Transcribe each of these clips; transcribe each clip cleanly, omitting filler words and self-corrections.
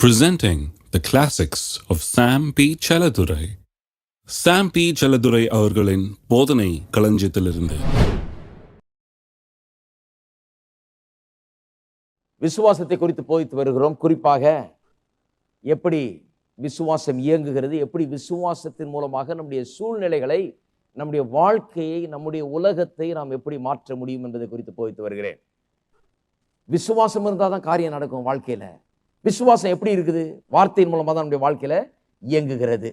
Presenting the classics of Sam P. Chaladurai. Sam P. Chaladurai அவர்களின் போதனை களஞ்சியத்திலிருந்து. விசுவாசத்தை குறித்து போதித்து வருகிறோம். குறிப்பாக எப்படி விசுவாசம் இயங்குகிறது, எப்படி விசுவாசத்தின் மூலமாக நம்முடைய சூழ்நிலைகளை, நம்முடைய வாழ்க்கையை, நம்முடைய உலகத்தை நாம் எப்படி மாற்ற முடியும் என்பதை குறித்து போதித்து வருகிறேன். விசுவாசம் இருந்தால் தான் காரியம் நடக்கும் வாழ்க்கையில. விசுவாசம் எப்படி இருக்குது? வார்த்தையின் மூலமாக தான் நம்முடைய வாழ்க்கையில இயங்குகிறது.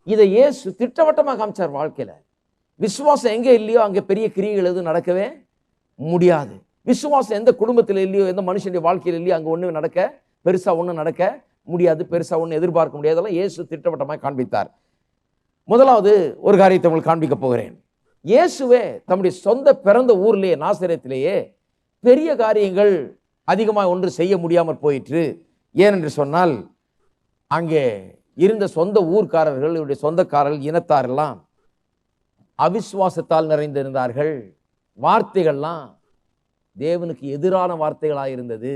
இதை இயேசு திட்டவட்டமாக காமிச்சார். வாழ்க்கையில விசுவாசம் எங்கே இல்லையோ அங்கே பெரிய கிரியைகள் எதுவும் நடக்கவே முடியாது. விசுவாசம் எந்த குடும்பத்தில் இல்லையோ, எந்த மனுஷனுடைய வாழ்க்கையில் இல்லையோ, அங்கே ஒன்றும் நடக்க, பெருசாக ஒன்றும் நடக்க முடியாது, பெருசாக ஒன்றும் எதிர்பார்க்க முடியாதெல்லாம் இயேசு திட்டவட்டமாக காண்பித்தார். முதலாவது ஒரு காரியத்தை உங்களுக்கு காண்பிக்க போகிறேன். இயேசுவே தம்முடைய சொந்த பிறந்த ஊர்லேயே, நாசரேத்திலேயே பெரிய காரியங்கள் அதிகமாக ஒன்று செய்ய முடியாமல் போயிற்று. ஏனென்று சொன்னால், அங்கே இருந்த சொந்த ஊர்க்காரர்கள், இவருடைய சொந்தக்காரர்கள், இனத்தாரெல்லாம் அவிசுவாசத்தால் நிறைந்திருந்தார்கள். வார்த்தைகள்லாம் தேவனுக்கு எதிரான வார்த்தைகளாக இருந்தது,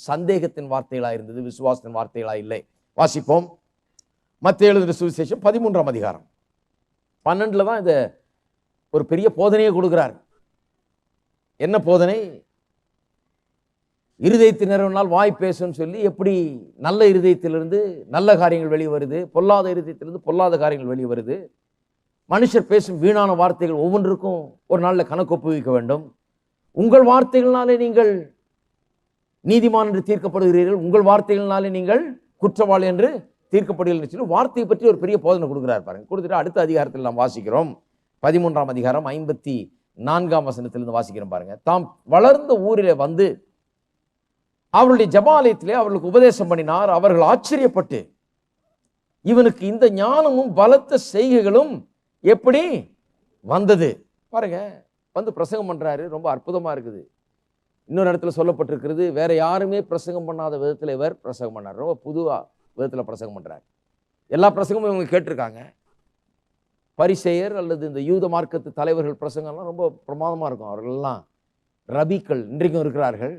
சந்தேகத்தின் வார்த்தைகளாக இருந்தது, விசுவாசத்தின் வார்த்தைகளாக இல்லை. வாசிப்போம். மத்தேயு எழுதின சுவிசேஷம் 13ஆம் அதிகாரம் 12 தான் இதை ஒரு பெரிய போதனையை கொடுக்கிறார். என்ன போதனை? இருதயத்தின் நிறைவினால் வாய் பேசுன்னு சொல்லி, எப்படி நல்ல இருதயத்திலிருந்து நல்ல காரியங்கள் வெளியே வருது, பொல்லாத இருதயத்திலிருந்து பொல்லாத காரியங்கள் வெளியே வருது. மனுஷர் பேசும் வீணான வார்த்தைகள் ஒவ்வொன்றுக்கும் ஒரு நாளில் கணக்கு ஒப்புவிக்க வேண்டும். உங்கள் வார்த்தைகள்னாலே நீங்கள் நீதிமான் என்று தீர்க்கப்படுகிறீர்கள், உங்கள் வார்த்தைகள்னாலே நீங்கள் குற்றவாளி என்று தீர்க்கப்படுகிறீர்கள் சொல்லி வார்த்தையை பற்றி ஒரு பெரிய போதனை கொடுக்குறார் பாருங்க. கொடுத்துட்டு அடுத்த அதிகாரத்தில் நாம் வாசிக்கிறோம். 13ஆம் அதிகாரம் 54ஆம் வசனத்திலிருந்து வாசிக்கிறோம் பாருங்க. தாம் வளர்ந்த ஊரிலே வந்து அவருடைய ஜெபாலயத்திலே அவர்களுக்கு உபதேசம் பண்ணினார். அவர்கள் ஆச்சரியப்பட்டு, இவனுக்கு இந்த ஞானமும் பலத்த செய்கைகளும் எப்படி வந்தது பாருங்க. வந்து பிரசங்கம் பண்றாரு. ரொம்ப அற்புதமா இருக்குது. இன்னொரு இடத்துல சொல்லப்பட்டிருக்கிறது, வேற யாருமே பிரசங்கம் பண்ணாத விதத்தில் இவர் பிரசங்கம் பண்ணார். ரொம்ப புதுவா விதத்தில் பிரசங்கம் பண்றார். எல்லா பிரசங்கமும் இவங்க கேட்டிருக்காங்க. பரிசேயர் அல்லது இந்த யூத மார்க்கத்து தலைவர்கள் பிரசங்கம்லாம் ரொம்ப பிரமாதமா இருக்கும். அவர்கள்லாம் ரபிக்கள் இன்றைக்கும் இருக்கிறார்கள்.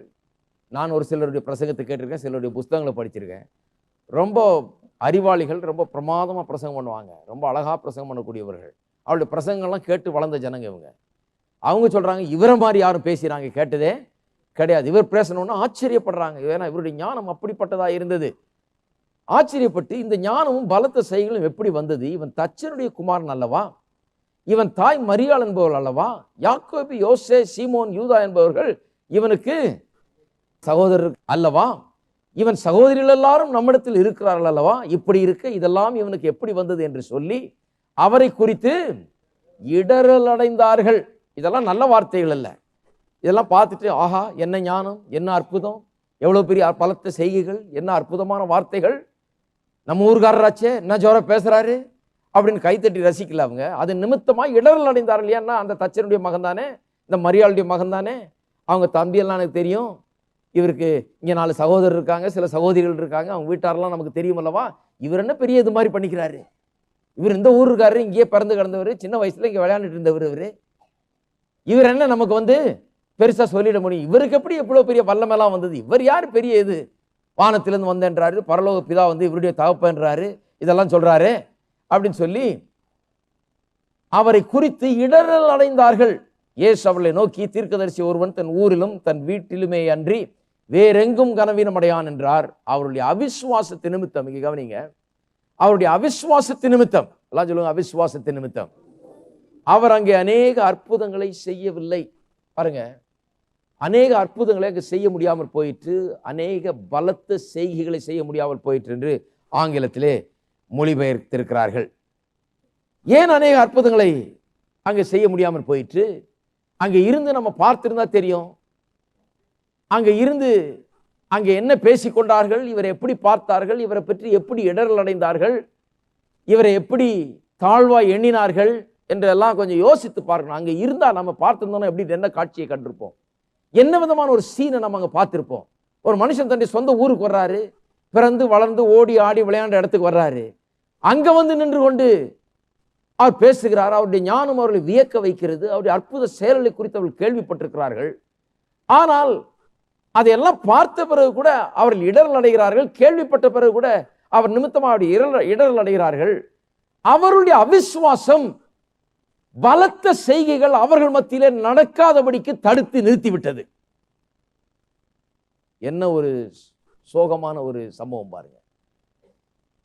நான் ஒரு சிலருடைய பிரசங்கத்தை கேட்டிருக்கேன், சிலருடைய புஸ்தகங்களை படிச்சிருக்கேன். ரொம்ப அறிவாளிகள், ரொம்ப பிரமாதமாக பிரசங்கம் பண்ணுவாங்க, ரொம்ப அழகாக பிரசங்கம் பண்ணக்கூடியவர்கள். அவருடைய பிரசங்கம்லாம் கேட்டு வளர்ந்த ஜனங்க இவங்க. அவங்க சொல்கிறாங்க, இவரை மாதிரி யாரும் பேசுகிறாங்க கேட்டதே கிடையாது. இவர் பேசணும்னு ஆச்சரியப்படுறாங்க. ஏன்னா இவருடைய ஞானம் அப்படிப்பட்டதாக இருந்தது. ஆச்சரியப்பட்டு, இந்த ஞானமும் பலத்த செய்களும் எப்படி வந்தது? இவன் தச்சனுடைய குமாரன் அல்லவா? இவன் தாய் மரியாள் என்பவர்கள் அல்லவா? யாக்கோபு, யோசே, சீமோன், யூதா என்பவர்கள் இவனுக்கு சகோதரர் அல்லவா? இவன் சகோதரிகள் எல்லாரும் நம்மிடத்தில் இருக்கிறார்கள் அல்லவா? இப்படி இருக்க இதெல்லாம் இவனுக்கு எப்படி வந்தது என்று சொல்லி அவரை குறித்து இடரல் அடைந்தார்கள். இதெல்லாம் நல்ல வார்த்தைகள் அல்ல. இதெல்லாம் பார்த்துட்டு, ஆஹா என்ன ஞானம், என்ன அற்புதம், எவ்வளோ பெரிய பலத்த செய்கைகள், என்ன அற்புதமான வார்த்தைகள், நம்ம ஊர்காரராச்சே என்ன ஜோர பேசுறாரு அப்படின்னு கைத்தட்டி ரசிக்கல அவங்க. அது நிமித்தமாக இடரல் அடைந்தார்கள். ஏன்னா அந்த தச்சனுடைய மகன் தானே, இந்த மரியாளுடைய மகன் தானே, அவங்க தம்பியெல்லாம் எனக்கு தெரியும், இவருக்கு இங்கே 4 சகோதரர் இருக்காங்க, சில சகோதரிகள் இருக்காங்க, அவங்க வீட்டாரெல்லாம் நமக்கு தெரியும் அல்லவா? இவர் என்ன பெரிய இது மாதிரி பண்ணிக்கிறாரு? இவர் இந்த ஊர் இருக்காரு, இங்கேயே பிறந்து கிடந்தவர், சின்ன வயசுல இங்கே விளையாண்டுட்டு இருந்தவர், இவர் என்ன நமக்கு வந்து பெருசாக சொல்லிட முடியும்? இவருக்கு எப்படி எவ்வளோ பெரிய வல்லமெல்லாம் வந்தது? இவர் யார் பெரிய இது? வானத்திலிருந்து வந்தேன்றாரு, பரலோக பிதா வந்து இவருடைய தகப்பன்றாரு, இதெல்லாம் சொல்றாரு அப்படின்னு சொல்லி அவரை குறித்து இடரல் அடைந்தார்கள். இயேசு அவர்களை நோக்கி, தீர்க்கதரிசி ஒருவன் தன் ஊரிலும் தன் வீட்டிலுமே அன்றி வேறெங்கும் கனவீனமடையான் என்றார். அவருடைய அவிசுவாசத்து நிமித்தம், இங்க கவனிங்க, அவருடைய அவிசுவாசத்து நிமித்தம், எல்லாம் சொல்லுங்க, அவிசுவாசத்து நிமித்தம் அவர் அங்கே அநேக அற்புதங்களை செய்யவில்லை. பாருங்க, அநேக அற்புதங்களை அங்கே செய்ய முடியாமல் போயிற்று, அநேக பலத்த செய்கைகளை செய்ய முடியாமல் போயிற்று என்று ஆங்கிலத்திலே மொழிபெயர்த்திருக்கிறார்கள். ஏன் அநேக அற்புதங்களை அங்கே செய்ய முடியாமல் போயிற்று? அங்கே இருந்து நம்ம பார்த்திருந்தா தெரியும். அங்கே இருந்து அங்கே என்ன பேசிக்கொண்டார்கள், இவரை எப்படி பார்த்தார்கள், இவரை பற்றி எப்படி இடரல் அடைந்தார்கள், இவரை எப்படி தாழ்வாய் எண்ணினார்கள் என்றெல்லாம் கொஞ்சம் யோசித்து பார்க்கணும். அங்கே இருந்தால் நம்ம பார்த்திருந்தோம்னா எப்படி என்ன காட்சியை கண்டிருப்போம், என்ன விதமான ஒரு சீனை நம்ம அங்கே பார்த்திருப்போம். ஒரு மனுஷன் தன்னுடைய சொந்த ஊருக்கு வர்றாரு, பிறந்து வளர்ந்து ஓடி ஆடி விளையாண்ட இடத்துக்கு வர்றாரு, அங்கே வந்து நின்று கொண்டு அவர் பேசுகிறார். அவருடைய ஞானம் அவர்களை வியக்க வைக்கிறது. அவருடைய அற்புத செயல்களை குறித்து அவர்கள் கேள்விப்பட்டிருக்கிறார்கள். ஆனால் அதையெல்லாம் பார்த்த பிறகு கூட அவர்கள் இடரல் அடைகிறார்கள். கேள்விப்பட்ட பிறகு கூட அவர் நிமித்தமாக இடரல் அடைகிறார்கள். அவருடைய அவிசுவாசம் பலத்த செய்கைகள் அவர்கள் மத்தியிலே நடக்காதபடிக்கு தடுத்து நிறுத்திவிட்டது. என்ன ஒரு சோகமான ஒரு சம்பவம் பாருங்க.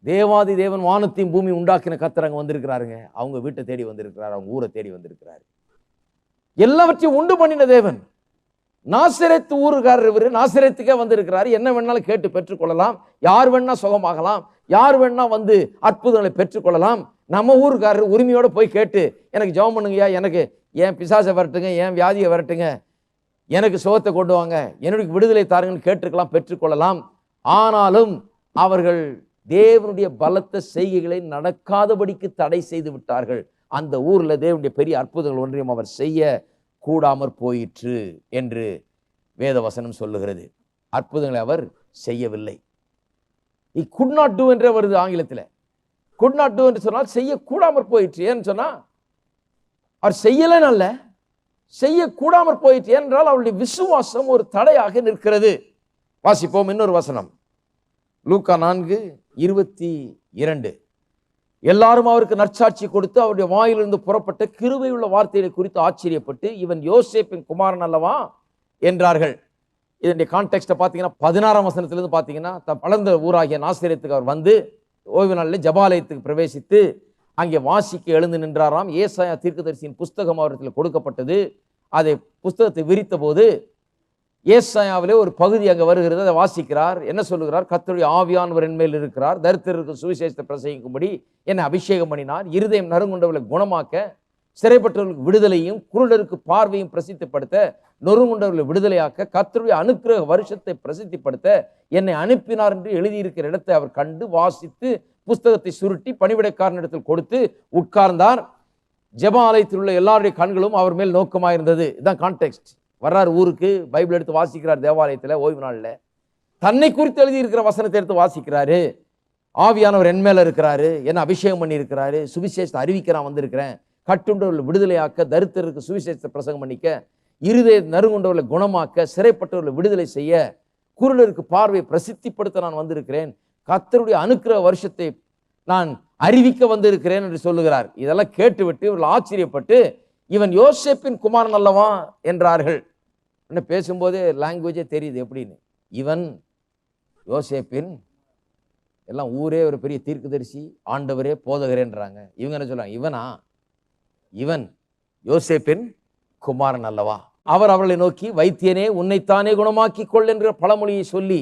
தேவாதி தேவன் வானத்தையும் பூமி உண்டாக்கின கர்த்தர் அங்க வந்திருக்கிறாருங்க. அவங்க வீட்டை தேடி வந்திருக்கிறார், அவங்க ஊரை தேடி வந்திருக்கிறார். எல்லாவற்றையும் உண்டு பண்ணின தேவன். நாசரேத்து ஊருக்காரர் இவரு, நாசரேத்துக்கே வந்திருக்கிறாரு. என்ன வேணாலும் கேட்டு பெற்றுக்கொள்ளலாம், யார் வேணா சுகமாகலாம், யார் வேணா வந்து அற்புதங்களை பெற்றுக்கொள்ளலாம். நம்ம ஊருக்காரர் உரிமையோட போய் கேட்டு எனக்கு ஜெபம் பண்ணுங்கய்யா, எனக்கு ஏன் பிசாசை வரட்டுங்க, ஏன் வியாதியை வரட்டுங்க, எனக்கு சுகத்தை கொண்டு வாங்க, என்னுடைய விடுதலை தாருங்கன்னு கேட்டுக்கலாம், பெற்றுக்கொள்ளலாம். ஆனாலும் அவர்கள் தேவனுடைய பலத்த செய்கைகளை நடக்காதபடிக்கு தடை செய்து விட்டார்கள். அந்த ஊர்ல தேவனுடைய பெரிய அற்புதங்கள் ஒன்றையும் அவர் செய்ய கூடாமற் போயிற்று என்று வேத வசனம் சொல்லுகிறது. அற்புதங்களை அவர் செய்யவில்லை. he could not do என்ற வருது ஆங்கிலத்தில். could not do என்று சொன்னால் செய்ய கூடாமற் போயிற்று. ஏன்னு சொன்னா அவர் செய்யலன்னு அல்ல, செய்ய கூடாமற் போயிற்று என்றால் அவருடைய விசுவாசம் ஒரு தடையாக நிற்கிறது. வாசிப்போம் இன்னொரு வசனம், லூக்கா 4:22. எல்லாரும் அவருக்கு நற்சாட்சி கொடுத்து அவருடைய வாயிலிருந்து புறப்பட்ட கிருபை உள்ள வார்த்தைகளை குறித்து ஆச்சரியப்பட்டு, இவன் யோசேப்பின் குமாரன் அல்லவா என்றார்கள். இதனுடைய கான்டெக்ஸ்ட்டை பார்த்தீங்கன்னா 16ஆம் வசனத்திலிருந்து பார்த்தீங்கன்னா, வளர்ந்த ஊராகிய நாசரேத்துக்கு அவர் வந்து ஓய்வு நாளில் ஜபாலயத்துக்கு பிரவேசித்து அங்கே வாசிக்க எழுந்து நின்றாராம். ஏசாயா தீர்க்கதரிசியின் புஸ்தகம் அவரிடத்தில் கொடுக்கப்பட்டது. அதை புஸ்தகத்தை விரித்த போது ஏசாயாவிலே ஒரு பகுதி அங்கே வருகிறது. அதை வாசிக்கிறார். என்ன சொல்லுகிறார்? கர்த்தருடைய ஆவியானவர் என் மேல் இருக்கிறார், தரித்திரருக்கு சுவிசேஷத்தை பிரசங்கிக்கும்படி என்னை அபிஷேகம் பண்ணினார், இருதயம் நறுங்குண்டவர்களை குணமாக்க, சிறைப்பட்டவர்களுக்கு விடுதலையும், குருடருக்கு பார்வையும் பிரசித்திப்படுத்த, நொறுங்குண்டவர்களை விடுதலையாக்க, கர்த்தருடைய அனுக்கிரக வருஷத்தை பிரசித்திப்படுத்த என்னை அனுப்பினார் என்று எழுதியிருக்கிற இடத்தை அவர் கண்டு வாசித்து புஸ்தகத்தை சுருட்டி பணிவிடைக்காரனிடத்தில் கொடுத்து உட்கார்ந்தார். ஜெப ஆலயத்தில் உள்ள எல்லாருடைய கண்களும் அவர் மேல் நோக்கமாயிருந்தது. இதுதான் கான்டெக்ஸ்ட். வர்றார் ஊருக்கு, பைபிள் எடுத்து வாசிக்கிறார் தேவாலயத்தில் ஓய்வு நாளில். தன்னை குறித்து எழுதியிருக்கிற வசனத்தை எடுத்து வாசிக்கிறாரு. ஆவியானவர் என் மேல இருக்கிறாரு, என்ன அபிஷேகம் பண்ணி இருக்கிறாரு, சுவிசேஷத்தை அறிவிக்க நான் வந்திருக்கிறேன், கட்டுண்டவர்களை விடுதலையாக்க, தரித்திரருக்கு சுவிசேஷத்தை பிரசங்கம் பண்ணிக்க, இருதய நறுங்குண்டவர்களை குணமாக்க, சிறைப்பட்டவர்களை விடுதலை செய்ய, குருடருக்கு பார்வையை பிரசித்திப்படுத்த நான் வந்திருக்கிறேன், கர்த்தருடைய அனுக்கிரக வருஷத்தை நான் அறிவிக்க வந்திருக்கிறேன் என்று சொல்லுகிறார். இதெல்லாம் கேட்டுவிட்டு இவர்கள் ஆச்சரியப்பட்டு, இவன் யோசேப்பின் குமாரன் அல்லவா என்றார்கள். என்ன பேசும்போதே லாங்குவேஜே தெரியுது எப்படின்னு. இவன் யோசேப்பின், எல்லாம் ஊரே ஒரு பெரிய தீர்க்கதரிசி, ஆண்டவரே போதகரேன்றாங்க. இவங்க என்ன சொல்றாங்க? இவனா? இவன் யோசேப்பின் குமாரன் அல்லவா? அவர் அவர்களை நோக்கி, வைத்தியனே உன்னைத்தானே குணமாக்கி கொள் என்கிற பழமொழியை சொல்லி,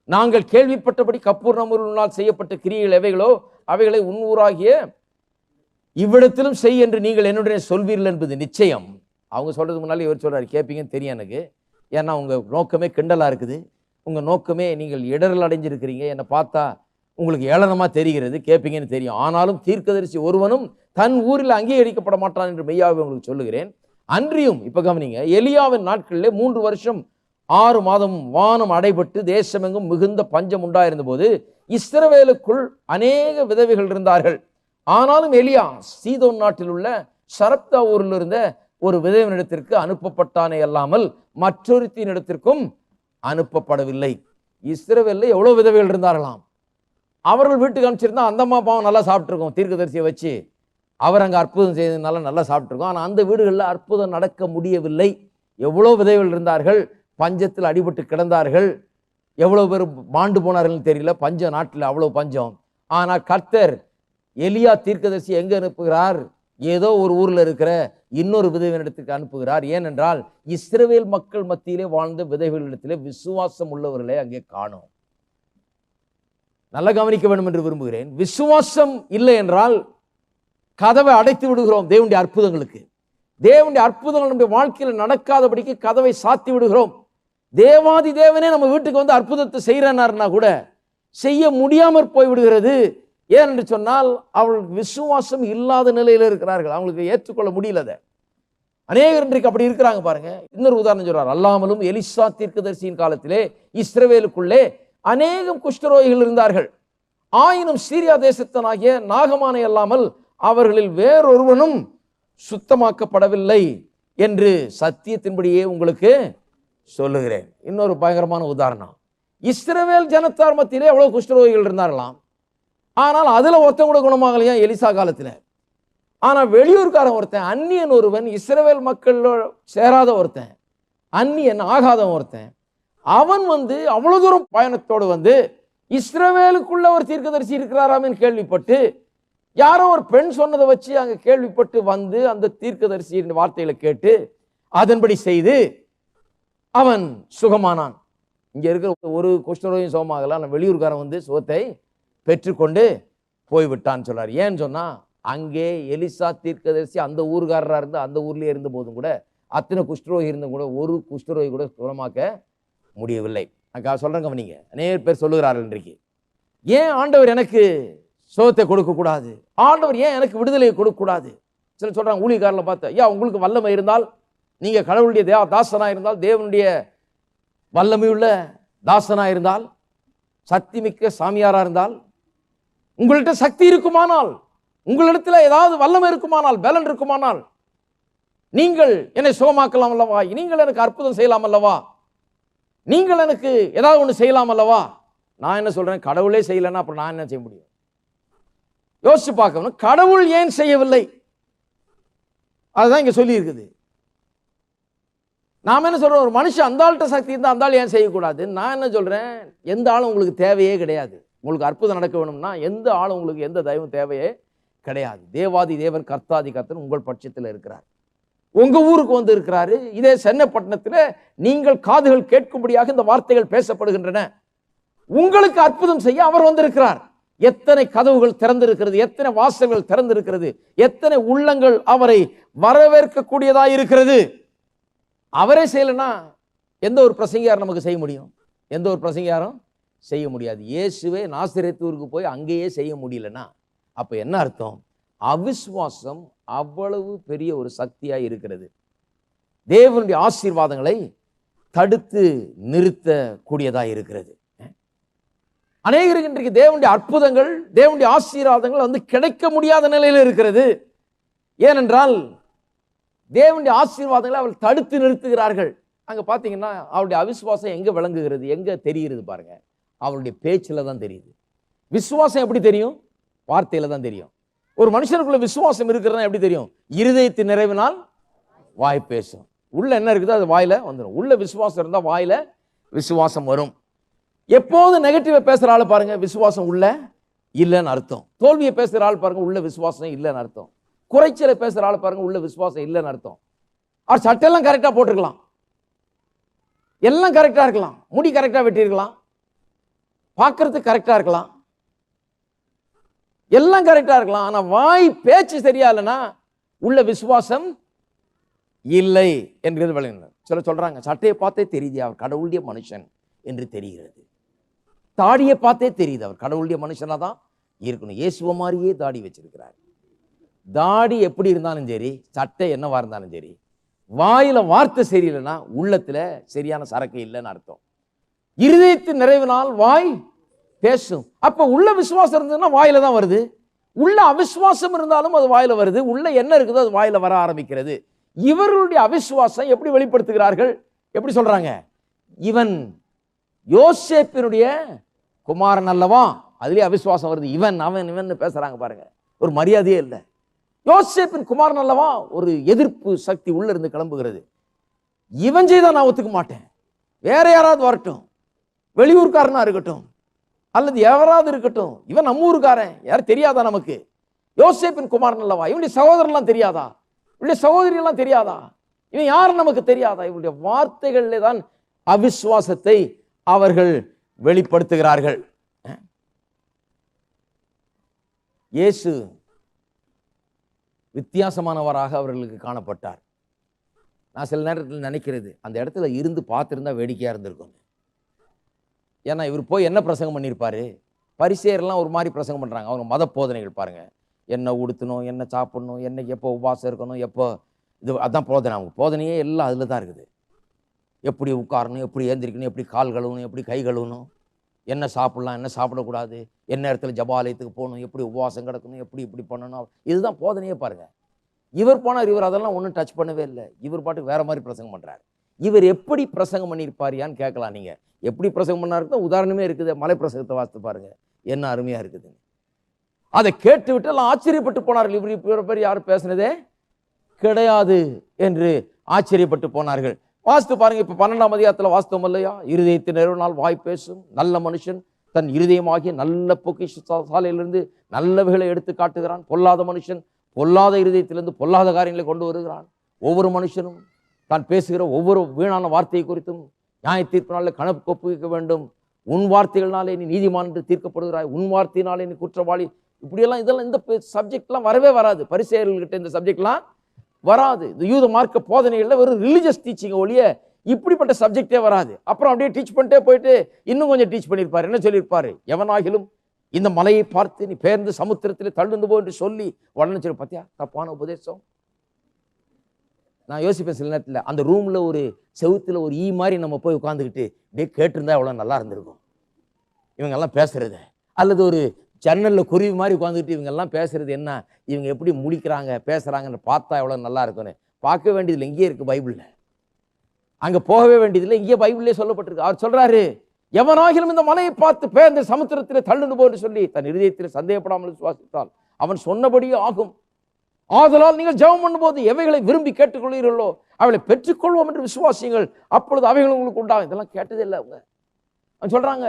நாங்கள் கேள்விப்பட்டபடி கப்பர்நகூமில் செய்யப்பட்ட கிரியைகள் எவைகளோ அவைகளை உன் ஊராகிய இவ்விடத்திலும் செய் என்று நீங்கள் என்னுடைய சொல்வீர்கள் என்பது நிச்சயம். அவங்க சொல்றதுக்கு முன்னாலே இவர் சொல்றாரு, கேட்பீங்கன்னு தெரியும் எனக்கு, ஏன்னா உங்க நோக்கமே கிண்டலா இருக்குது, உங்க நோக்கமே நீங்கள் இடரல் அடைஞ்சிருக்கிறீங்க, என்னை பார்த்தா உங்களுக்கு ஏளனமா தெரிகிறது, கேட்பீங்கன்னு தெரியும். ஆனாலும் தீர்க்கதரிசி ஒருவனும் தன் ஊரில் அங்கீகரிக்கப்பட மாட்டான் என்று மெய்யாவே உங்களுக்கு சொல்லுகிறேன். அன்றியும் இப்ப கவனிங்க, எலியாவின் நாட்களிலே 3 வருஷம் 6 மாதம் வானம் அடைபட்டு தேசமெங்கும் மிகுந்த பஞ்சம் உண்டாயிருந்த போது இஸ்ரவேலுக்குள் அநேக விதவைகள் இருந்தார்கள். ஆனாலும் எலியா சீதோன் நாட்டில் உள்ள சரப்தா ஊரில் இருந்த ஒரு விதவனிடத்திற்கு அனுப்பப்பட்டானே அல்லாமல் மற்றொருத்தின் இடத்திற்கும் அனுப்பப்படவில்லை. இஸ்ரவேலில் எவ்வளவு விதவைகள் இருந்தார்களாம். அவர்கள் வீட்டுக்கு அனுப்பிச்சிருந்தா அந்த அம்மா பாவம் நல்லா சாப்பிட்டுருக்கோம், தீர்க்கதரிசியை வச்சு அவர் அங்கே அற்புதம் செய்ததுனால நல்லா சாப்பிட்ருக்கோம். ஆனால் அந்த வீடுகளில் அற்புதம் நடக்க முடியவில்லை. எவ்வளோ விதவைகள் இருந்தார்கள், பஞ்சத்தில் அடிபட்டு கிடந்தார்கள், எவ்வளோ பேர் மாண்டு போனார்கள்னு தெரியல, பஞ்சம் நாட்டில் அவ்வளோ பஞ்சம். ஆனால் கர்த்தர் எலியா தீர்க்கதரிசி எங்கே அனுப்புகிறார்? ஏதோ ஒரு ஊரில் இருக்கிற இன்னொரு விதவையினிடத்துக்கு அனுப்புகிறார். ஏனென்றால் இஸ்ரவேல் மக்கள் மத்தியிலே வாழ்ந்த விதவைகளிடத்திலே விசுவாசம் உள்ளவர்களே அங்கே காணோம். நல்லா கவனிக்க வேண்டும் என்று விரும்புகிறேன். விசுவாசம் இல்லை என்றால் கதவை அடைத்து விடுகிறோம் தேவனுடைய அற்புதங்களுக்கு. தேவனுடைய அற்புதங்கள் நம்முடைய வாழ்க்கையில் நடக்காதபடிக்கு கதவை சாத்தி விடுகிறோம். தேவாதி தேவனே நம்ம வீட்டுக்கு வந்து அற்புதத்தை செய்யறனார்னா கூட செய்ய முடியாமற் போய் விடுகிறது. ஏன் என்று சொன்னால் அவர்களுக்கு விசுவாசம் இல்லாத நிலையில் இருக்கிறார்கள், அவங்களுக்கு ஏற்றுக்கொள்ள முடியல. அநேகர் இன்றைக்கு அப்படி இருக்கிறாங்க பாருங்க. இன்னொரு உதாரணம் சொல்றார். அல்லாமலும் எலிசா தீர்க்கதரிசியின் காலத்திலே இஸ்ரவேலுக்குள்ளே அநேகம் குஷ்டரோகிகள் இருந்தார்கள். ஆயினும் சீரியா தேசத்தனாகிய நாகமானை அல்லாமல் அவர்களில் வேறொருவனும் சுத்தமாக்கப்படவில்லை என்று சத்தியத்தின்படியே உங்களுக்கு சொல்லுகிறேன். இன்னொரு பயங்கரமான உதாரணம். இஸ்ரவேல் ஜனத்தார் மத்தியிலே எவ்வளவு குஷ்டரோகிகள் இருந்தார்களாம். ஆனால் அதுல ஒருத்தன் கூட குணமாகலையா எலிசா காலத்துல. ஆனா வெளியூர்காரன் ஒருத்தன், அந்நியன் ஒருவன், இஸ்ரவேல் மக்களோட சேராத ஒருத்தன், அந்நியன் ஆகாதவன் ஒருத்தன், அவன் அவ்வளவு தூரம் பயணத்தோடு இஸ்ரவேலுக்குள்ள ஒரு தீர்க்கதரிசி இருக்கிறாராமன்னு கேள்விப்பட்டு, யாரோ ஒரு பெண் சொன்னதை வச்சு அங்க கேள்விப்பட்டு அந்த தீர்க்கதரிசியின் வார்த்தைகளை கேட்டு அதன்படி செய்து அவன் சுகமானான். இங்க இருக்கிற ஒரு குஷ்டரோகியும் சுகமாகல. ஆனா வெளியூர்காரன் சுகத்தை பெற்றுக்கொண்டு போய்விட்டான்னு சொல்றாரு. ஏன்னு சொன்னா, அங்கே எலிசா தீர்க்கதரிசி அந்த ஊர்காரரா இருந்து அந்த ஊர்லயே இருந்த போதும் கூட அத்தனை குஷ்டரோகி இருந்தும் கூட ஒரு குஷ்டரோகி கூட குணமாக்க முடியவில்லை. நான் சொல்றேன் கவனிங்க. அநேக பேர் சொல்லுகிறார்கள் இன்றைக்கு, ஏன் ஆண்டவர் எனக்கு சுகத்தை கொடுக்க கூடாது, ஆண்டவர் ஏன் எனக்கு விடுதலையை கொடுக்க கூடாது. சில சொல்றாங்க, ஊழியக்காரர்களை பார்த்து, ஐயா உங்களுக்கு வல்லமை இருந்தால், நீங்க கடவுளுடைய தாசனா இருந்தால், தேவனுடைய வல்லமையுள்ள தாசனா இருந்தால், சக்தி மிக்க சாமியாரா இருந்தால், உங்கள்கிட்ட சக்தி இருக்குமானால், உங்களிடத்துல ஏதாவது வல்லமை இருக்குமானால், பலன் இருக்குமானால், நீங்கள் என்னை சுகமாக்கலாம் அல்லவா, நீங்கள் எனக்கு அற்புதம் செய்யலாம் அல்லவா, நீங்கள் எனக்கு ஏதாவது ஒன்று செய்யலாம் அல்லவா. நான் என்ன சொல்றேன், கடவுளே செய்யலைன்னா அப்புறம் நான் என்ன செய்ய முடியும்? யோசிச்சு பார்க்கணும், கடவுள் ஏன் செய்யவில்லை? அதுதான் இங்க சொல்லி இருக்குது. நாம என்ன சொல்றோம், ஒரு மனுஷன் அந்த ஆள்கிட்ட சக்தி இருந்தால் அந்த ஆள் ஏன் செய்யக்கூடாது? நான் என்ன சொல்றேன், எந்த ஆளும் உங்களுக்கு தேவையே கிடையாது. உங்களுக்கு அற்புதம் நடக்க வேணும்னா எந்த ஆளும் உங்களுக்கு எந்த தெய்வம் தேவையே கிடையாது. தேவாதி தேவன் கர்த்தாதி கர்த்தன் உங்கள் பட்சத்தில் இருக்கிறார். உங்க ஊருக்கு இருக்கிறாரு. இதே சென்னைப்பட்டினத்தில் நீங்கள் காதுகள் கேட்கும்படியாக இந்த வார்த்தைகள் பேசப்படுகின்றன. உங்களுக்கு அற்புதம் செய்ய அவர் வந்திருக்கிறார். எத்தனை கதவுகள் திறந்திருக்கிறது, எத்தனை வாசல்கள் திறந்திருக்கிறது, எத்தனை உள்ளங்கள் அவரை வரவேற்கக்கூடியதாக இருக்கிறது. அவரே செய்யலைன்னா எந்த ஒரு பிரசங்கியாரும் நமக்கு செய்ய முடியும்? எந்த ஒரு பிரசங்கியாரும் செய்ய முடியாது. இயேசுவே நாசரேத்தூருக்கு போய் அங்கேயே செய்ய முடியலன்னா அப்ப என்ன அர்த்தம்? அவிசுவாசம் அவ்வளவு பெரிய ஒரு சக்தியாய் இருக்கிறது. தேவனுடைய ஆசீர்வாதங்களை தடுத்து நிறுத்த கூடியதாக இருக்கிறது. அநேகருக்கு இன்றைக்கு தேவனுடைய அற்புதங்கள், தேவனுடைய ஆசீர்வாதங்கள் கிடைக்க முடியாத நிலையில் இருக்கிறது. ஏனென்றால் தேவனுடைய ஆசீர்வாதங்களை அவர்கள் தடுத்து நிறுத்துகிறார்கள். அங்க பாத்தீங்கன்னா அவருடைய அவிசுவாசம் எங்க விளங்குகிறது, எங்க தெரிகிறது பாருங்க, அவருடைய பேச்சுல தான் தெரியுது. விசுவாசம் எப்படி தெரியும்? வார்த்தையில தான் தெரியும். ஒரு மனுஷனுக்குள்ள விசுவாசம் இருக்கிறதா எப்படி தெரியும்? இருதயத்தின் நிறைவினால் வாய் பேசும். உள்ள என்ன இருக்குதோ அது வாயில வந்துடும். உள்ள விசுவாசம் இருந்தா வாயில விசுவாசம் வரும். எப்போது நெகட்டிவா பேசுற ஆள் பாருங்க, விசுவாசம் உள்ள இல்லைன்னு அர்த்தம். தோல்வியை பேசுற ஆள் பாருங்க, உள்ள விசுவாசம் இல்லைன்னு அர்த்தம். குறைச்சலை பேசுற ஆள் பாருங்க, உள்ள விசுவாசம் இல்லைன்னு அர்த்தம். அவர் சட்டையெல்லாம் கரெக்டா போட்டிருக்கலாம், எல்லாம் கரெக்டா இருக்கலாம், முடி கரெக்டா வெட்டியிருக்கலாம், பார்க்கறதுக்கு கரெக்டா இருக்கலாம், எல்லாம் கரெக்டா இருக்கலாம். ஆனா வாய் பேச்சு சரியா இல்லைன்னா உள்ள விசுவாசம் இல்லை என்கிறது விளங்கினார். சில சொல்றாங்க, சட்டையை பார்த்தே தெரியுது அவர் கடவுளுடைய மனுஷன் என்று தெரிகிறது, தாடியை பார்த்தே தெரியுது அவர் கடவுளுடைய மனுஷனா தான் இருக்கணும். இயேசுவ மாதிரியே தாடி வச்சிருக்கிறார். தாடி எப்படி இருந்தாலும் சரி, சட்டை என்னவா இருந்தாலும் சரி, வாயில வார்த்தை சரியில்லைன்னா உள்ளத்துல சரியான சரக்கு இல்லைன்னு அர்த்தம். இருதயத்தின் நிறைவினால் வாய் பேசும். அப்ப உள்ள விசுவாசம் இருந்ததுன்னா வாயில தான் வருது. உள்ள அவிசுவாசம் இருந்தாலும் அது வாயில வருது. உள்ள என்ன இருக்குதோ அது வாயில வர ஆரம்பிக்கிறது. இவர்களுடைய அவிசுவாசம் எப்படி வெளிப்படுத்துகிறார்கள்? எப்படி சொல்றாங்க? இவன் யோசேப்பினுடைய குமாரன் அல்லவா, அதுலயே அவிசுவாசம் வருது. இவன் அவன் இவன் பேசுறாங்க பாருங்க, ஒரு மரியாதையே இல்லை. யோசேப்பின் குமாரன் அல்லவா, ஒரு எதிர்ப்பு சக்தி உள்ள இருந்து கிளம்புகிறது. இவன் செய்தா நான் ஒத்துக்க மாட்டேன், வேற யாராவது வரட்டும், வெளியூர்காரனா இருக்கட்டும் அல்லது எவராது இருக்கட்டும், இவன் நம்ம ஊருக்காரன், யாரும் தெரியாதா நமக்கு? யோசேப்பின் குமாரன் அல்லவா, இவனுடைய சகோதரன்லாம் தெரியாதா, இவனுடைய சகோதரி எல்லாம் தெரியாதா, இவன் யாரும் நமக்கு தெரியாதா? இவனுடைய வார்த்தைகளிலே தான் அவிசுவாசத்தை அவர்கள் வெளிப்படுத்துகிறார்கள். இயேசு வித்தியாசமானவராக அவர்களுக்கு காணப்பட்டார். நான் சில நேரத்தில் நினைக்கிறது, அந்த இடத்துல இருந்து பார்த்துருந்தா வேடிக்கையா இருந்திருக்கும். ஏன்னா இவர் போய் என்ன பிரசங்கம் பண்ணியிருப்பாரு? பரிசேயர்லாம் ஒரு மாதிரி பிரசங்கம் பண்றாங்க. அவங்க மத போதனைகள் பாருங்க, என்ன உடுத்தணும், என்ன சாப்பிடணும், என்ன எப்போ உபவாசம் இருக்கணும், எப்போ இது, அதான் போதனை. அவங்க போதனையே எல்லாம் அதில் தான் இருக்குது. எப்படி உட்காரணும், எப்படி ஏந்திரிக்கணும், எப்படி கால் கழுவணும், எப்படி கை கழுவணும், என்ன சாப்பிடலாம், என்ன சாப்பிடக்கூடாது, என்ன இடத்துல ஜபாலயத்துக்கு போகணும், எப்படி உபவாசம் கிடக்கணும், எப்படி இப்படி பண்ணணும், இதுதான் போதனையே பாருங்க. இவர் போனார், இவர் அதெல்லாம் ஒன்றும் டச் பண்ணவே இல்லை. இவர் பாட்டுக்கு வேற மாதிரி பிரசங்கம் பண்றாரு. இவர் எப்படி பிரசங்கம் பண்ணியிருப்பாரியான்னு கேட்கலாம். நீங்க எப்படி பிரசங்கம் பண்ணாருன்னா உதாரணமே இருக்குது. மலை பிரசங்கத்தை வாசித்து பாருங்க, என்ன அருமையா இருக்குது. அதை கேட்டு விட்டு எல்லாம் ஆச்சரியப்பட்டு போனார்கள். இவர் பேர் யாரும் பேசுனதே கிடையாது என்று ஆச்சரியப்பட்டு போனார்கள். வாசித்து பாருங்க. இப்ப 12ஆம் அதிகாரத்துல வாசித்தோம் இல்லையா? இருதயத்தை நிறுவனால் வாய் பேசும். நல்ல மனுஷன் தன் இருதயமாகிய நல்ல பொக்கிஷ சாலையிலிருந்து நல்லவைகளை எடுத்து காட்டுகிறான். பொல்லாத மனுஷன் பொல்லாத இருதயத்திலிருந்து பொல்லாத காரியங்களை கொண்டு வருகிறான். ஒவ்வொரு மனுஷனும் தான் பேசுகிற ஒவ்வொரு வீணான வார்த்தையை குறித்தும் நியாய தீர்ப்பு நாளில் கணக்கு ஒப்புவிக்க வேண்டும். உன் வார்த்தைகள்னாலே நீ நீதிமான் என்று தீர்க்கப்படுகிறாய், உன் வார்த்தையினாலே நீ குற்றவாளி. இப்படியெல்லாம் இதெல்லாம் இந்த சப்ஜெக்ட்லாம் வரவே வராது. பரிசேயர்கள்கிட்ட இந்த சப்ஜெக்ட்லாம் வராது. இந்த யூத மார்க்க போதனைகள்ல ஒரு ரிலிஜியஸ் டீச்சிங் ஒழிய இப்படிப்பட்ட சப்ஜெக்டே வராது. அப்புறம் அப்படியே டீச் பண்ணிட்டே போயிட்டு இன்னும் கொஞ்சம் டீச் பண்ணியிருப்பாரு. என்ன சொல்லியிருப்பாரு? எவனாகிலும் இந்த மலையை பார்த்து நீ பெயர்ந்து சமுத்திரத்தில் தள்ளுந்து போ என்று சொல்லி உடனே சொல்லி பார்த்தியா தப்பான உபதேசம். நான் யோசிப்பேன் சில நேரத்தில், அந்த ரூம்ல ஒரு செவுத்துல ஒரு ஈ மாதிரி நம்ம போய் உட்காந்துக்கிட்டு அப்படியே கேட்டிருந்தா எவ்வளவு நல்லா இருந்திருக்கும் இவங்கெல்லாம் பேசுறது. அல்லது ஒரு ஜன்னல்ல குருவி மாதிரி உட்காந்துக்கிட்டு இவங்கெல்லாம் பேசுறது என்ன, இவங்க எப்படி முடிக்கிறாங்க பேசுறாங்கன்னு பார்த்தா எவ்வளவு நல்லா இருக்கும்னு. பார்க்க வேண்டியதில்லை, இங்கே இருக்கு பைபிள்ல. அங்க போகவே வேண்டியதில்லை, இங்கே பைபிள்லேயே சொல்லப்பட்டிருக்கு. அவர் சொல்றாரு, எவனாகிலும் இந்த மலையை பார்த்து பேர்ந்த சமுத்திரத்திலே தள்ளுண்டு போன்னு சொல்லி தன் இருதயத்தில் சந்தேகப்படாமல் விசுவாசித்தால் அவன் சொன்னபடியே ஆகும். ஆதலால் நீங்கள் ஜெபம் பண்ணும்போது எவைகளை விரும்பி கேட்டுக்கொள்கிறீர்களோ அவளை பெற்றுக்கொள்வோம் என்று விசுவாசியுங்கள், அப்பொழுது அவைகள் உங்களுக்கு உண்டாகும். இதெல்லாம் கேட்டதே இல்லை அவங்க. அவன் சொல்றாங்க,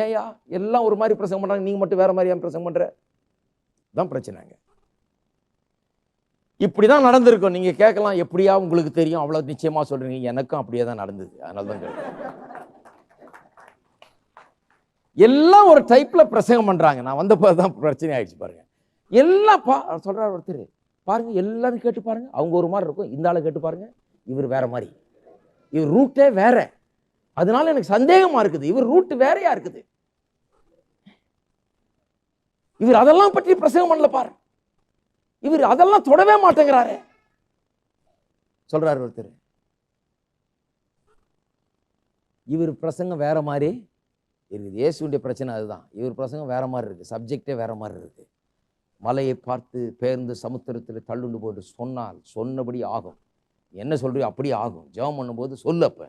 ஏயா எல்லாம் ஒரு மாதிரி பிரசங்கம் பண்றாங்க, நீங்க மட்டும் வேற மாதிரி பிரசங்கம் பண்ற? தான் பிரச்சனைங்க. இப்படிதான் நடந்திருக்கும். நீங்க கேட்கலாம், எப்படியா உங்களுக்கு தெரியும் அவ்வளவு நிச்சயமா சொல்றீங்க? எனக்கும் அப்படியே தான் நடந்தது. அதனாலதான் எல்லாம் ஒரு டைப்ல பிரசங்கம் பண்றாங்க. நான் வந்தப்பதான் பிரச்சனை ஆயிடுச்சு பாருங்க. எல்லாம் சொல்றாரு ஒருத்தர், பாருங்க எல்லாரும் கேட்டு பாருங்க, அவங்க ஒரு மாதிரி இருக்கும். இந்த ஆளை கேட்டு பாருங்க, இவர் வேற மாதிரி, இவர் ரூட்டே வேற. அதனால எனக்கு சந்தேகமா இருக்குது, இவர் ரூட் வேறையா இருக்குது. இவர் அதெல்லாம் பற்றி பிரசங்கம் பண்ணல பாரு, இவர் அதெல்லாம் தொடவே மாட்டேங்கிறாரு சொல்றாரு ஒருத்தர். இவர் பிரசங்கம் வேற மாதிரி இருக்குது. இயேசுடைய பிரச்சனை அதுதான். இவர் பிரசங்கம் வேற மாதிரி இருக்கு, சப்ஜெக்டே வேற மாதிரி இருக்கு. மலையை பார்த்து பெயர்ந்து சமுத்திரத்தில் தள்ளுண்டு போட்டு சொன்னால் சொன்னபடி ஆகும். என்ன சொல்றியோ அப்படி ஆகும். ஜெபம் பண்ணும்போது சொல்லு, அப்ப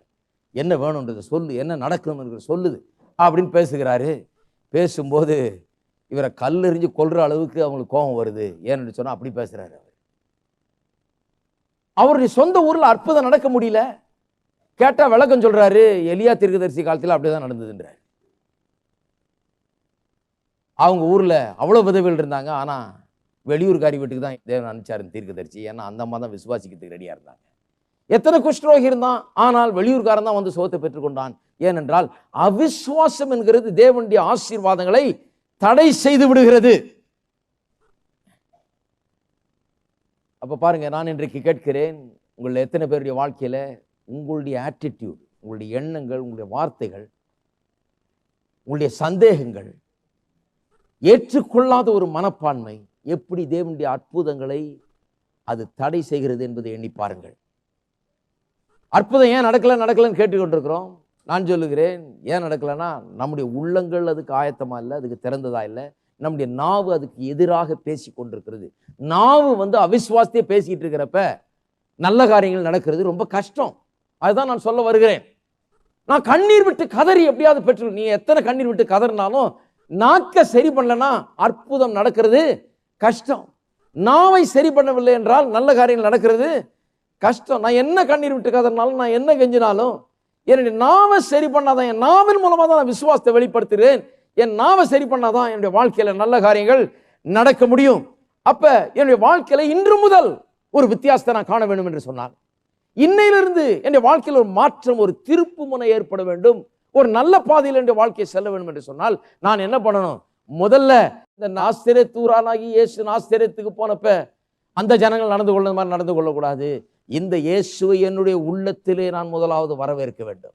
என்ன வேணும்ன்றது சொல்லு, என்ன நடக்கணும்ன்றது சொல்லுது அப்படின்னு பேசுகிறாரு. பேசும்போது இவரை கல்லெறிஞ்சு கொல்ற அளவுக்கு அவங்களுக்கு கோபம் வருது. ஏன்னு சொன்னா அப்படி பேசுறாரு. அவருடைய சொந்த ஊர்ல அற்புதம் நடக்க முடியல. கேட்டா விளக்கம் சொல்றாரு, எலியா தீர்க்கதரிசி காலத்தில் அப்படிதான் நடந்ததுன்றார். அவங்க ஊர்ல அவ்வளவு விதவைகள் இருந்தாங்க. ஆனா வெளியூர்காரி வீட்டுக்கு தான் தேவன் அனுப்பிச்சாரு தீர்க்கதரிசி. ஏன்னா அந்த அம்மா தான் விசுவாசிக்கிறதுக்கு ரெடியா இருந்தாங்க. எத்தனை குஷ்டரோகி இருந்தான், ஆனால் வெளியூர்காரன் தான் வந்து சோத்தை பெற்றுக்கொண்டான். ஏனென்றால் அவிசுவாசம் என்கிறது தேவனுடைய ஆசீர்வாதங்களை தடை செய்து விடுகிறது. அப்ப பாருங்க, நான் இன்றைக்கு கேட்கிறேன், உங்களுடைய எத்தனை பேருடைய வாழ்க்கையில உங்களுடைய ஆட்டிடியூட், உங்களுடைய எண்ணங்கள், உங்களுடைய வார்த்தைகள், உங்களுடைய சந்தேகங்கள், ஏற்றுக்கொள்ளாத ஒரு மனப்பான்மை எப்படி தேவனுடைய அற்புதங்களை அது தடை செய்கிறது என்பதை எண்ணி பாருங்கள். அற்புதம் ஏன் நடக்கலன்னு கேட்டுக்கொண்டிருக்கிறோம். நான் சொல்லுகிறேன், ஏன் நடக்கலன்னா நம்முடைய உள்ளங்கள் அதுக்கு ஆயத்தமா இல்லை, அதுக்கு திறந்ததா இல்லை. நம்முடைய நாவு அதுக்கு எதிராக பேசி கொண்டிருக்கிறது. நாவு அவிசுவாசத்தையே பேசிக்கிட்டு இருக்கிறப்ப நல்ல காரியங்கள் நடக்கிறது ரொம்ப கஷ்டம். அதுதான் நான் சொல்ல வருகிறேன். நான் கண்ணீர் விட்டு கதறி எப்படியாவது பெற்று, நீ எத்தனை கண்ணீர் விட்டு கதறினாலும் நாக்க சரி பண்ணலன்னா அற்புதம் நடக்கிறது கஷ்டம். நாவை சரி பண்ணவில்லை என்றால் நல்ல காரியங்கள் நடக்கிறது கஷ்டம். நான் என்ன கண்ணீர் விட்டு கதறினாலும், நான் என்ன கெஞ்சினாலும், என்னுடைய நாவை சரி பண்ணாதான், என் நாவின் மூலமா தான் நான் விசுவாசத்தை வெளிப்படுத்துகிறேன். என் நாவை சரி பண்ணாதான் என்னுடைய வாழ்க்கையில நல்ல காரியங்கள் நடக்க முடியும். அப்ப என்னுடைய வாழ்க்கையில இன்று முதல் ஒரு வித்தியாசத்தை நான் காண வேண்டும் என்று சொன்னார். இன்னையிலிருந்து என்னுடைய வாழ்க்கையில் ஒரு மாற்றம், ஒரு திருப்பு முனை ஏற்பட வேண்டும், ஒரு நல்ல பாதையில் என்னுடைய வாழ்க்கையை செல்ல வேண்டும் என்று சொன்னால் நான் என்ன பண்ணணும்? முதல்ல இந்த நாஸ்திரேத்தூரானாகி இயேசு நாஸ்திரேத்துக்கு போனப்ப அந்த ஜனங்கள் நடந்து கொள்ள மாதிரி நடந்து கொள்ளக்கூடாது. இந்த இயேசுவை என்னுடைய உள்ளத்திலே நான் முதலாவது வரவேற்க வேண்டும்.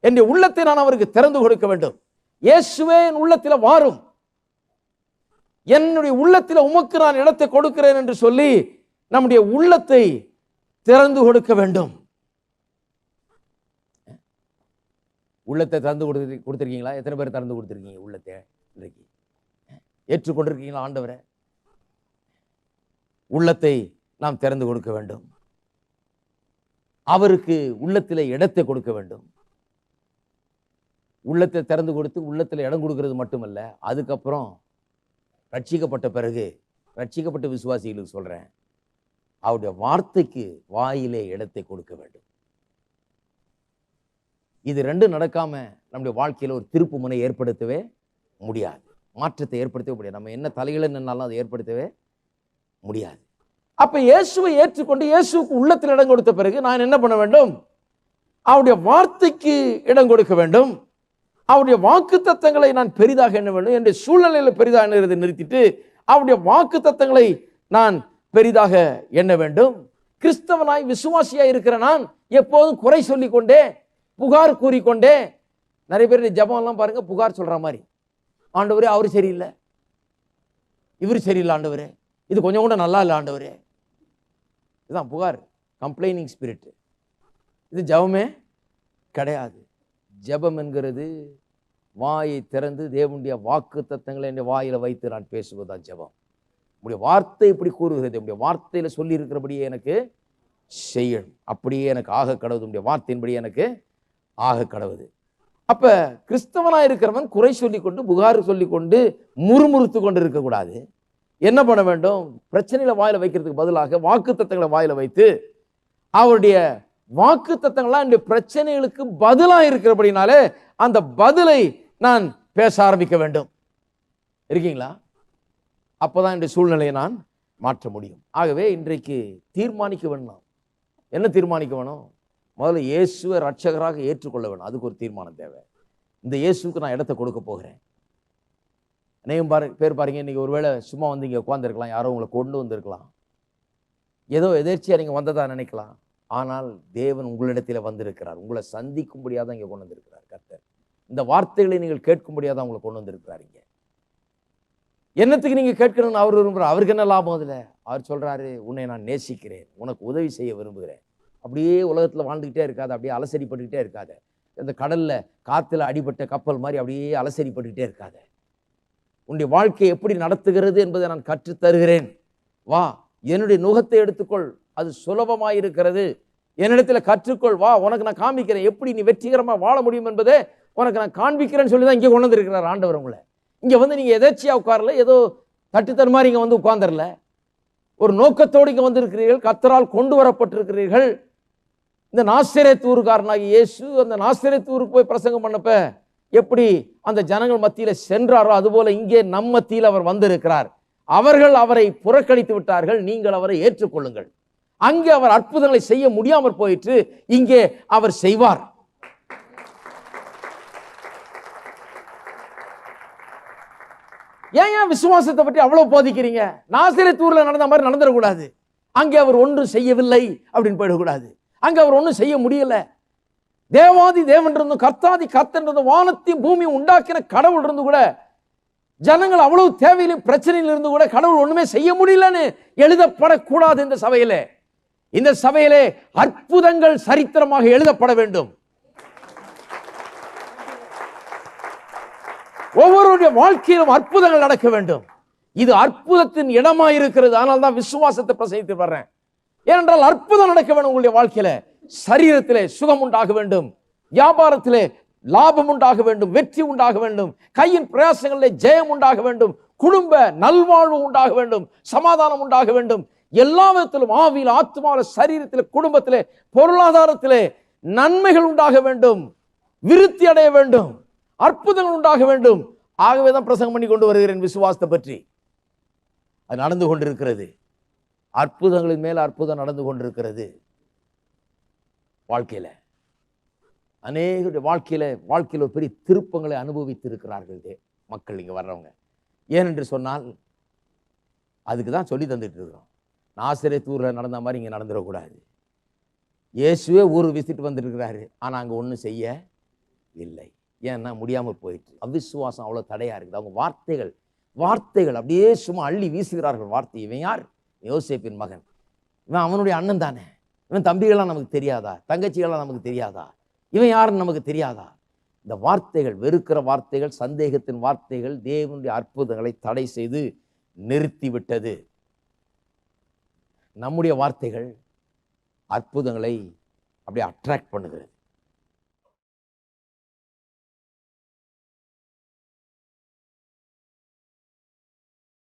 என்னுடைய உள்ளத்தை நான் அவருக்கு திறந்து கொடுக்க வேண்டும். இயேசுவே என் உள்ளத்தில வாரும், என்னுடைய உள்ளத்தில உமக்கு நான் இடத்தை கொடுக்கிறேன் என்று சொல்லி நம்முடைய உள்ளத்தை திறந்து கொடுக்க வேண்டும். உள்ளத்தை திறந்து கொடுத்திருக்கீங்களா? எத்தனை பேர் திறந்து கொடுத்திருக்கீங்க உள்ளத்தை? இன்றைக்கு ஏற்றுக்கொண்டிருக்கீங்களா ஆண்டவரை? உள்ளத்தை நாம் திறந்து கொடுக்க வேண்டும். அவருக்கு உள்ளத்திலே இடத்தை கொடுக்க வேண்டும். உள்ளத்தை திறந்து கொடுத்து உள்ளத்தில் இடம் கொடுக்கிறது மட்டுமல்ல, அதுக்கப்புறம் ரட்சிக்கப்பட்ட பிறகு, ரட்சிக்கப்பட்ட விசுவாசிகளுக்கு சொல்றேன், அவருடைய வார்த்தைக்கு வாயிலே இடத்தை கொடுக்க வேண்டும். இது ரெண்டும் நடக்காம நம்முடைய வாழ்க்கையில ஒரு திருப்பு முனை ஏற்படுத்தவே முடியாது, மாற்றத்தை ஏற்படுத்தவே முடியாது. நம்ம என்ன தலையில நின்னாலும் அதை ஏற்படுத்தவே முடியாது. அப்ப இயேசுவை ஏற்றுக்கொண்டு இயேசுக்கு உள்ளத்தில் இடம் கொடுத்த பிறகு நான் என்ன பண்ண வேண்டும்? அவருடைய வார்த்தைக்கு இடம் கொடுக்க வேண்டும். அவருடைய வாக்கு தத்தங்களை நான் பெரிதாக எண்ண வேண்டும். என்னுடைய சூழ்நிலையில பெரிதாக எண்ணுறதை நிறுத்திட்டு அவருடைய வாக்கு தத்தங்களை நான் பெரிதாக எண்ண வேண்டும். கிறிஸ்தவனாய் விசுவாசியாய் இருக்கிற நான் எப்போதும் குறை சொல்லிக்கொண்டே, புகார் கூறிக்கொண்டே, நிறைய பேர் ஜெபம் எல்லாம் பாருங்க புகார் சொல்ற மாதிரி, ஆண்டவரே அவர் சரியில்லை, இவர் சரியில்லை ஆண்டவரே, இது கொஞ்சம் கூட நல்லா இல்லை ஆண்டவரே. இதுதான் புகார், கம்ப்ளைனிங் ஸ்பிரிட். இது ஜெபமே கிடையாது. ஜெபம் என்கிறது வாயை திறந்து தேவனுடைய வாக்கு தத்தங்களை என் வாயில வைத்து நான் பேசுவதுதான் ஜெபம். உடைய வார்த்தை இப்படி கூறுகிறது, உடைய வார்த்தையில சொல்லி இருக்கிறபடியே எனக்கு செய்யணும், அப்படியே எனக்கு ஆக கடவுது, உடைய வார்த்தையின்படி எனக்கு ஆக கடவுது. அப்ப கிறிஸ்தவனா இருக்கிறவன் குறை சொல்லிக்கொண்டு புகார் சொல்லிக்கொண்டு முறுமுறுத்து கொண்டு இருக்கக்கூடாது. என்ன பண்ண வேண்டும்? பிரச்சனைகளை வாயில வைக்கிறதுக்கு பதிலாக வாக்கு தத்தங்களை வாயில வைத்து அவருடைய வாக்கு தத்தங்கள்லாம் என்னுடைய பிரச்சனைகளுக்கு பதிலாக இருக்கிறபடினாலே அந்த பதிலை நான் பேச ஆரம்பிக்க வேண்டும். இருக்கீங்களா? அப்பதான் என்னுடைய சூழ்நிலையை நான் மாற்ற முடியும். ஆகவே இன்றைக்கு தீர்மானிக்க வேணும். என்ன தீர்மானிக்க வேணும்? முதல்ல இயேசுவை ரட்சகராக ஏற்றுக்கொள்ள வேணும். அதுக்கு ஒரு தீர்மானம் தேவை. இந்த இயேசுக்கு நான் இடத்தை கொடுக்க போகிறேன். அநேகம் பேர் பாருங்க, இன்னைக்கு ஒருவேளை சும்மா வந்து இங்கே உட்காந்துருக்கலாம், யாரோ உங்களை கொண்டு வந்திருக்கலாம், ஏதோ எதேர்ச்சியா நீங்க வந்ததா நினைக்கலாம். ஆனால் தேவன் உங்களிடத்தில் வந்திருக்கிறார், உங்களை சந்திக்கும்படியாக தான் இங்கே கொண்டு வந்திருக்கிறார் கர்த்தர். இந்த வார்த்தைகளை நீங்கள் கேட்கும்படியாக தான் உங்களை கொண்டு வந்திருக்கிறார். இங்கே என்னத்துக்கு நீங்க கேட்கணும்னு அவர் விரும்புகிறார். அவருக்கு என்ன லாபம் அதுல? அவர் சொல்றாரு, உன்னை நான் நேசிக்கிறேன், உனக்கு உதவி செய்ய விரும்புகிறேன். அப்படியே உலகத்துல வாழ்ந்துகிட்டே இருக்காது, அப்படியே அலசரிப்பட்டுக்கிட்டே இருக்காது. இந்த கடல்ல காத்துல அடிபட்ட கப்பல் மாதிரி அப்படியே அலசரிப்பட்டுக்கிட்டே இருக்காது. உன்னுடைய வாழ்க்கையை எப்படி நடத்துகிறது என்பதை நான் கற்றுத் தருகிறேன். வா, என்னுடைய நுகத்தை எடுத்துக்கொள், அது சுலபமாயிருக்கிறது. என்னிடத்துல கற்றுக்கொள், வா, உனக்கு நான் காண்பிக்கிறேன் எப்படி நீ வெற்றிகரமா வாழ முடியும் என்பதை உனக்கு நான் காண்பிக்கிறேன்னு சொல்லி தான் இங்கே கொண்டு வந்திருக்கிறார் ஆண்டவர் உங்களை. இங்க வந்து நீங்க எதேர்ச்சியா உட்காரல, ஏதோ தட்டு மாதிரி இங்க வந்து உட்கார்ந்துடல. ஒரு நோக்கத்தோடு இங்க வந்திருக்கிறீர்கள், கர்த்தரால் கொண்டு வரப்பட்டிருக்கிறீர்கள். இந்த நாசரேத் ஊருக்காரனாகி இயேசு அந்த நாசரேத் ஊருக்கு போய் பிரசங்கம் பண்ணப்ப எப்படி அந்த ஜனங்கள் மத்தியில சென்றாரோ அதுபோல இங்கே நம் மத்தியில் அவர் வந்திருக்கிறார். அவர்கள் அவரை புறக்கணித்து விட்டார்கள், நீங்கள் அவரை ஏற்றுக்கொள்ளுங்கள். அங்கே அவர் அற்புதங்களை செய்ய முடியாமல் போயிற்று, இங்கே அவர் செய்வார். ஏன் விசுவாசத்தை பற்றி அவ்வளவு போதிக்கிறீங்க? நாசரேத் ஊர்ல நடந்த மாதிரி நடந்துடக்கூடாது. அங்கே அவர் ஒன்றும் செய்யவில்லை அப்படின்னு போயிடக்கூடாது. அங்க அவர் ஒன்றும் செய்ய முடியல. தேவாதி தேவன் இருந்தும் கர்த்தாதி கர்த்தன் இருந்தும் வானத்தையும் பூமியும் உண்டாக்கின கடவுள் இருந்து கூட ஜனங்கள் அவ்வளவு தேவையிலும் பிரச்சனையில் இருந்து கூட கடவுள் ஒண்ணுமே செய்ய முடியலன்னு எழுதப்படக்கூடாது. இந்த சபையிலே, இந்த சபையிலே அற்புதங்கள் சரித்திரமாக எழுதப்பட வேண்டும். ஒவ்வொருடைய வாழ்க்கையிலும் அற்புதங்கள் நடக்க வேண்டும். இது அற்புதத்தின் இடமாயிருக்கிறது. ஆனால் தான் விசுவாசத்தை பிரசங்கித்து வர்றேன். ஏனென்றால் அற்புதம் நடக்க வேண்டும். உங்களுடைய வாழ்க்கையில சரீரத்திலே சுகம் உண்டாக வேண்டும், வியாபாரத்திலே லாபம் உண்டாக வேண்டும், வெற்றி உண்டாக வேண்டும், கையின் பிரயாசங்களிலே ஜெயம் உண்டாக வேண்டும், குடும்ப நல்வாழ்வு உண்டாக வேண்டும், சமாதானம் உண்டாக வேண்டும். எல்லா விதத்திலும் ஆவியில், ஆத்மாவில், சரீரத்திலே, குடும்பத்திலே, பொருளாதாரத்திலே நன்மைகள் உண்டாக வேண்டும், விருத்தி அடைய வேண்டும், அற்புதங்கள் உண்டாக வேண்டும். ஆகவேதான் பிரசங்கம் பண்ணி கொண்டு வருகிறேன் விசுவாசத்தை பற்றி. அது நடந்து கொண்டிருக்கிறது. அற்புதங்களின் மேல அற்புதம் நடந்து கொண்டிருக்கிறது. வாழ்க்கையில அநேக வாழ்க்கையில ஒரு பெரிய திருப்பங்களை அனுபவித்து இருக்கிறார்கள் மக்கள் இங்க வர்றவங்க. ஏனென்று சொன்னால் அதுக்கு தான் சொல்லி தந்துட்டு இருக்கிறோம். நாசரேத் ஊர்ல நடந்த மாதிரி இங்க நடந்துடக்கூடாது. இயேசுவே ஊர் விசிட்டு வந்துட்டு இருக்கிறாரு, ஆனா அங்க ஒன்றும் செய்ய இல்லை. ஏன்னா முடியாமல் போயிட்டு அவிசுவாசம் அவ்வளவு தடையா இருக்குது. அவங்க வார்த்தைகள் அப்படியே சும்மா அள்ளி வீசுகிறார்கள் வார்த்தை. இவன் யார்? யோசேப்பின் மகன். இவன் அவனுடைய அண்ணன் தானே. இவன் தம்பிகள்லாம் நமக்கு தெரியாதா? தங்கச்சிகள்லாம் நமக்கு தெரியாதா? இவன் யாருன்னு நமக்கு தெரியாதா? இந்த வார்த்தைகள், வெறுக்கிற வார்த்தைகள், சந்தேகத்தின் வார்த்தைகள் தேவனுடைய அற்புதங்களை தடை செய்து நிறுத்திவிட்டது. நம்முடைய வார்த்தைகள் அற்புதங்களை அப்படியே அட்ராக்ட் பண்ணுகிறது.